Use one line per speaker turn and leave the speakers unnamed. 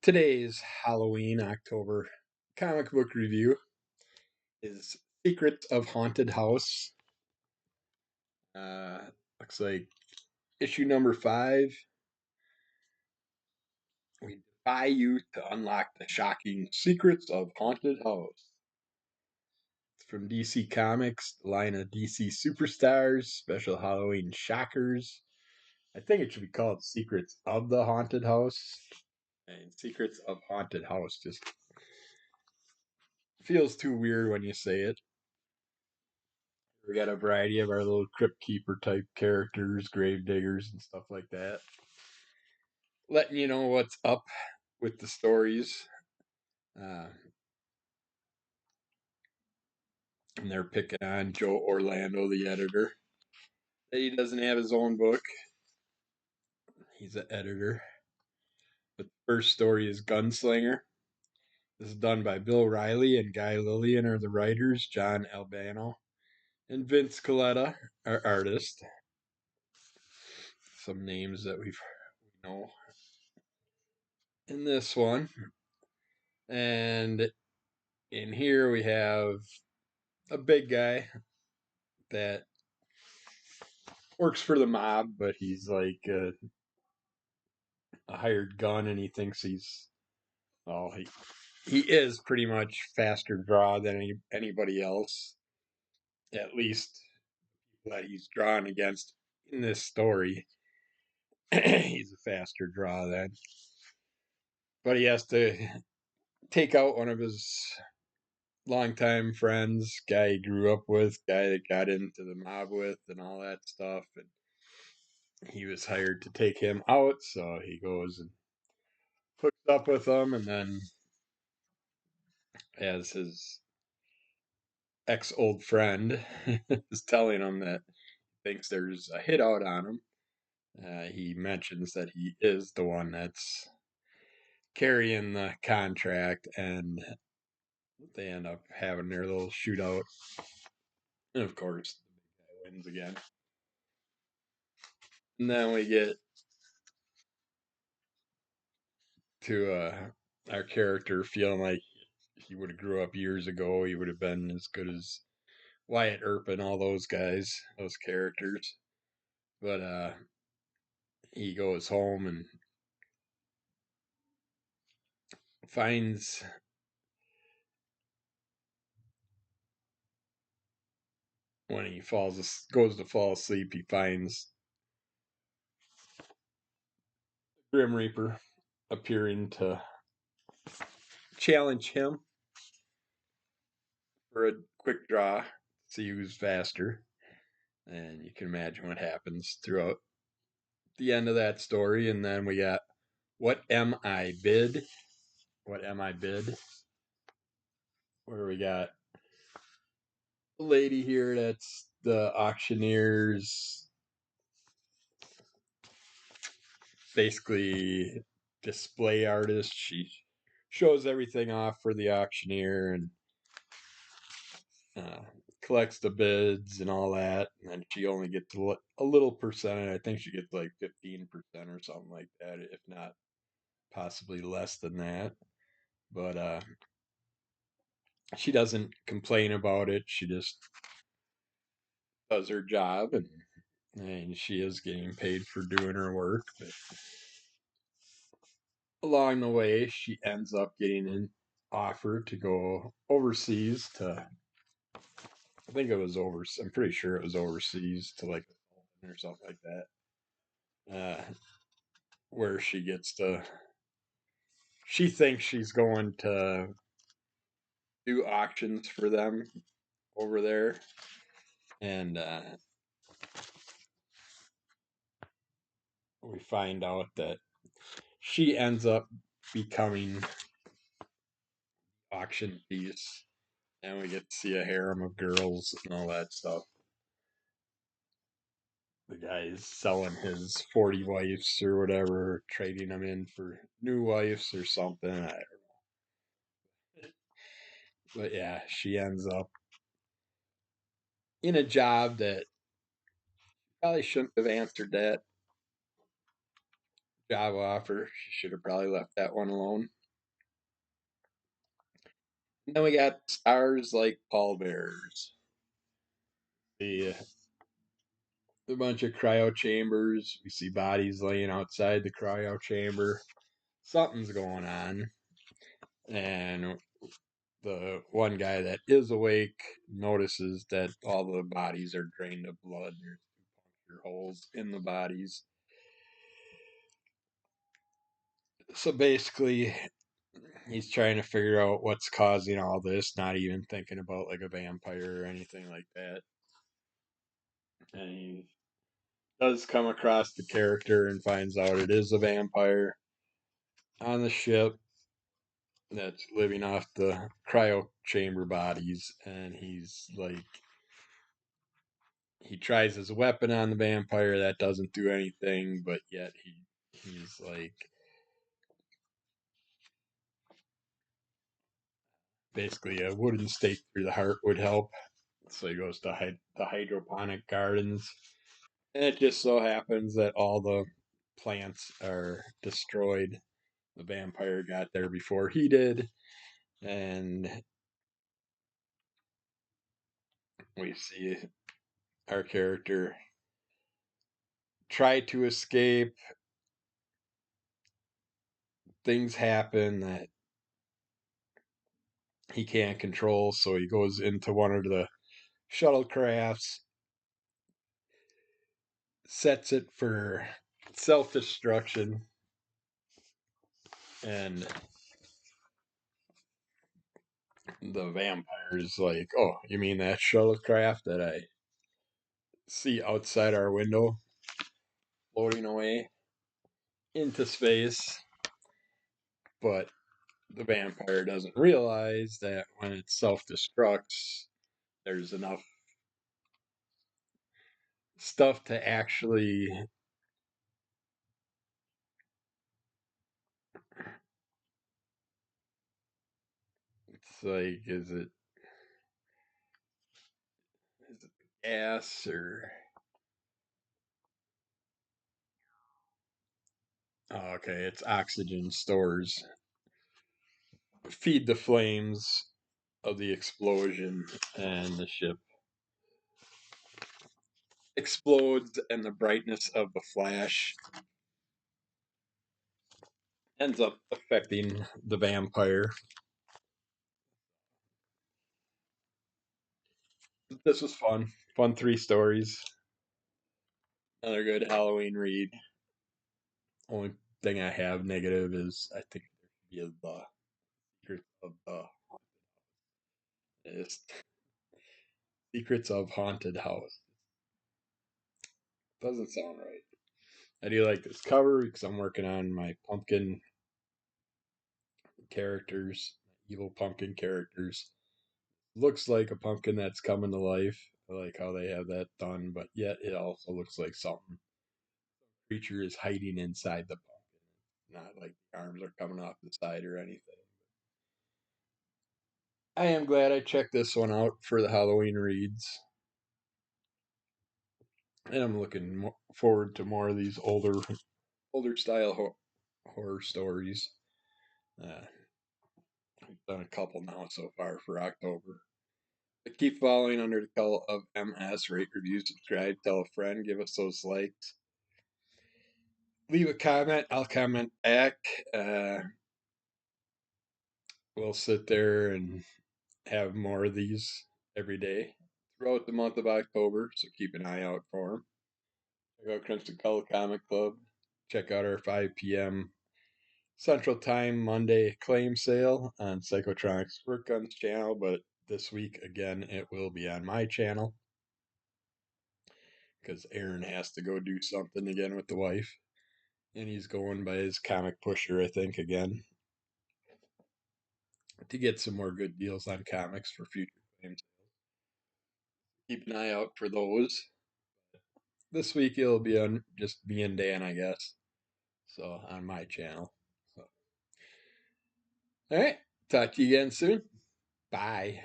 Today's Halloween October comic book review is Secrets of Haunted House. Uh, Looks like issue number 5. We defy you to unlock the shocking secrets of Haunted House. It's from DC Comics, the line of DC Superstars, special Halloween shockers. I think it should be called Secrets of the Haunted House. And Secrets of Haunted House just feels too weird when you say it. We got a variety of our little crypt keeper type characters, grave diggers, and stuff like that. Letting you know what's up with the stories. Uh, and they're picking on Joe Orlando, the editor. He doesn't have his own book. He's an editor. But the first story is Gunslinger. This is done by Bill Riley and Guy Lillian are the writers. John Albano and Vince Coletta are artists. Some names that we know in this one. And in here we have a big guy that works for the mob, but he's like a hired gun, and he thinks he is pretty much faster draw than anybody else, at least that he's drawn against in this story. He's a faster draw then, but he has to take out one of his longtime friends, guy he grew up with, guy that got into the mob with, and all that stuff, and he was hired to take him out, so he goes and hooks up with him, and then as his ex old friend is telling him that he thinks there's a hit out on him, he mentions that he is the one that's carrying the contract, and they end up having their little shootout. And of course, the big guy wins again. And then we get to our character feeling like he would have grew up years ago. He would have been as good as Wyatt Earp and all those guys, those characters. But he goes home and finds when he goes to fall asleep, he finds Grim Reaper appearing to challenge him for a quick draw, see who's faster. And you can imagine what happens throughout the end of that story. And then we got What Am I Bid? What Am I Bid? Where we got a lady here that's the auctioneer's basically display artist. She shows everything off for the auctioneer and uh, collects the bids and all that. And then she only gets a little percentage. I think she gets like 15% or something like that, if not possibly less than that. But she doesn't complain about it. She just does her job, and she is getting paid for doing her work. But along the way, she ends up getting an offer to go overseas to. I think it was over. I'm pretty sure it was overseas to like or something like that. Where she gets to. She thinks she's going to do auctions for them over there, and we find out that she ends up becoming auction piece, and we get to see a harem of girls and all that stuff. The guy's selling his 40 wives or whatever, trading them in for new wives or something. I don't know. But yeah, she ends up in a job that probably shouldn't have answered that job offer. She should have probably left that one alone. And then we got stars like pallbearers. The a bunch of cryo chambers. We see bodies laying outside the cryo chamber. Something's going on. And the one guy that is awake notices that all the bodies are drained of blood. There's puncture holes in the bodies. So basically, he's trying to figure out what's causing all this, not even thinking about like a vampire or anything like that. And he does come across the character and finds out it is a vampire on the ship that's living off the cryo chamber bodies. And he's like, he tries his weapon on the vampire, that doesn't do anything, but yet he's like basically a wooden stake through the heart would help. So he goes to the hydroponic gardens. And it just so happens that all the plants are destroyed. The vampire got there before he did. And we see our character try to escape. Things happen that he can't control. So he goes into one of the shuttlecrafts, sets it for self destruction. And the vampire's like, "Oh, you mean that shuttlecraft that I see outside our window floating away into space?" But the vampire doesn't realize that when it self destructs, there's enough stuff to actually. It's like, is it gas or. Oh, okay, it's oxygen stores. Feed the flames of the explosion, and the ship explodes, and the brightness of the flash ends up affecting the vampire. This was fun. Fun 3 stories. Another good Halloween read. Only thing I have negative is I think there should be the secrets of the is secrets of haunted house. Doesn't sound right. I do like this cover because I'm working on my pumpkin characters, evil pumpkin characters. Looks like a pumpkin that's coming to life. I like how they have that done, but yet it also looks like something creature is hiding inside the pumpkin. Not like the arms are coming off the side or anything. I am glad I checked this one out for the Halloween reads. And I'm looking forward to more of these older style horror stories. Uh, we've done a couple now so far for October. But keep following under the call of MS. Rate, review, subscribe, tell a friend, give us those likes. Leave a comment. I'll comment back. We'll sit there and have more of these every day throughout the month of October. So keep an eye out for them. Check out Crimson Color Comic Club. Check out our 5 p.m. Central Time Monday claim sale on Psychotronics Work Guns channel, but this week again it will be on my channel because Aaron has to go do something again with the wife, and he's going by his comic pusher, I think, again to get some more good deals on comics for future claims. Keep an eye out for those. This week it'll be on just me and Dan, I guess. So on my channel. So, all right, talk to you again soon. Bye.